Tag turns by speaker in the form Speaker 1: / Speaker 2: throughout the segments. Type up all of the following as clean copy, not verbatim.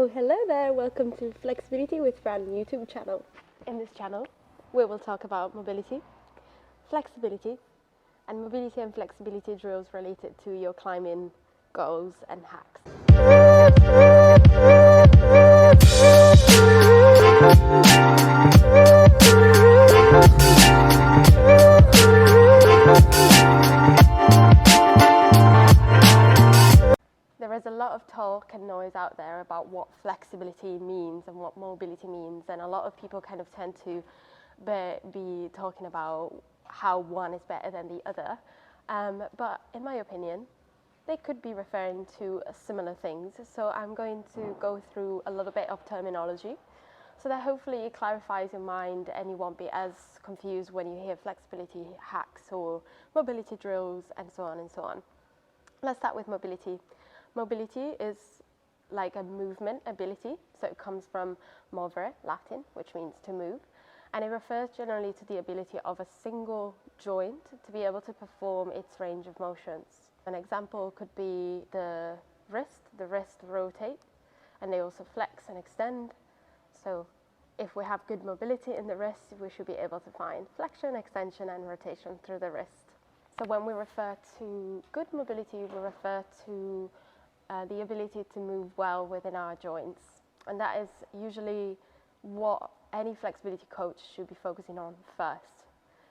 Speaker 1: Oh, hello there. Welcome to Flexibility with Fran YouTube channel. In this channel, we will talk about mobility, flexibility, and mobility and flexibility drills related to your climbing goals and hacks. There is a lot of talk and noise out there about what flexibility means and what mobility means, and a lot of people kind of tend to be talking about how one is better than the other. But in my opinion, they could be referring to similar things. So I'm going to go through a little bit of terminology so that hopefully it clarifies your mind and you won't be as confused when you hear flexibility hacks or mobility drills and so on and so on. Let's start with mobility. Mobility is like a movement ability, so it comes from movere, Latin, which means to move, and it refers generally to the ability of a single joint to be able to perform its range of motions. An example could be the wrist. The wrist rotate, and they also flex and extend. So if we have good mobility in the wrist, we should be able to find flexion, extension, and rotation through the wrist. So when we refer to good mobility, we refer to the ability to move well within our joints. And that is usually what any flexibility coach should be focusing on first.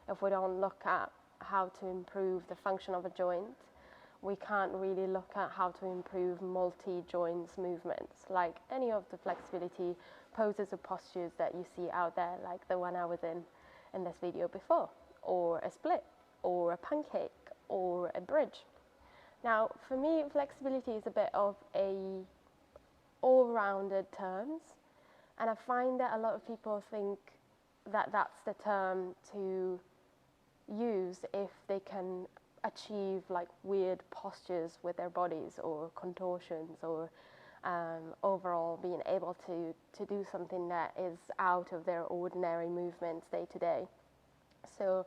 Speaker 1: If we don't look at how to improve the function of a joint, we can't really look at how to improve multi-joints movements, like any of the flexibility poses or postures that you see out there, like the one I was in this video before, or a split, or a pancake, or a bridge. Now, for me, flexibility is a bit of a all-rounded terms, and I find that a lot of people think that that's the term to use if they can achieve like weird postures with their bodies or contortions or overall being able to do something that is out of their ordinary movements day to day. So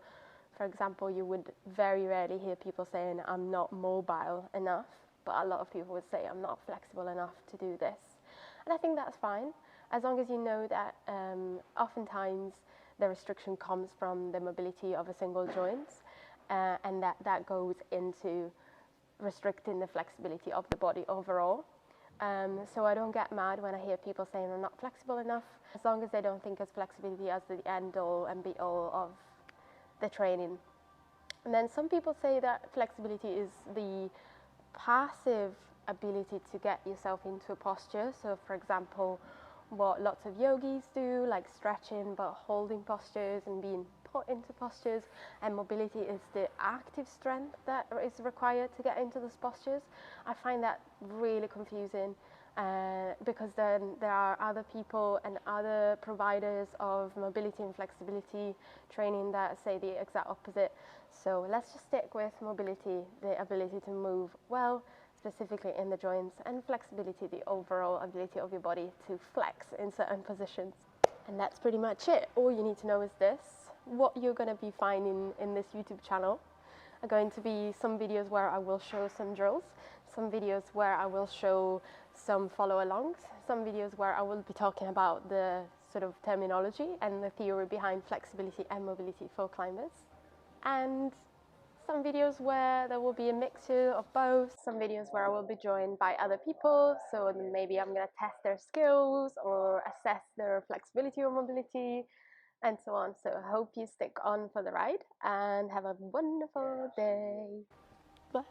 Speaker 1: for example, you would very rarely hear people saying, I'm not mobile enough, but a lot of people would say, I'm not flexible enough to do this. And I think that's fine, as long as you know that oftentimes the restriction comes from the mobility of a single joint, and that goes into restricting the flexibility of the body overall. So I don't get mad when I hear people saying I'm not flexible enough, as long as they don't think of flexibility as the end all and be all of the training. And then some people say that flexibility is the passive ability to get yourself into a posture. So for example, what lots of yogis do, like stretching but holding postures and being put into postures, and mobility is the active strength that is required to get into those postures. I find that really confusing. Because then there are other people and other providers of mobility and flexibility training that say the exact opposite. So let's just stick with mobility, the ability to move well, specifically in the joints, and flexibility, the overall ability of your body to flex in certain positions. And that's pretty much it. All you need to know is this: what you're going to be finding in this YouTube channel are going to be some videos where I will show some drills, some videos where I will show some follow-alongs, some videos where I will be talking about the sort of terminology and the theory behind flexibility and mobility for climbers, and some videos where there will be a mixture of both, some videos where I will be joined by other people, so maybe I'm going to test their skills or assess their flexibility or mobility, and so on. So I hope you stick on for the ride and have a wonderful day. Bye.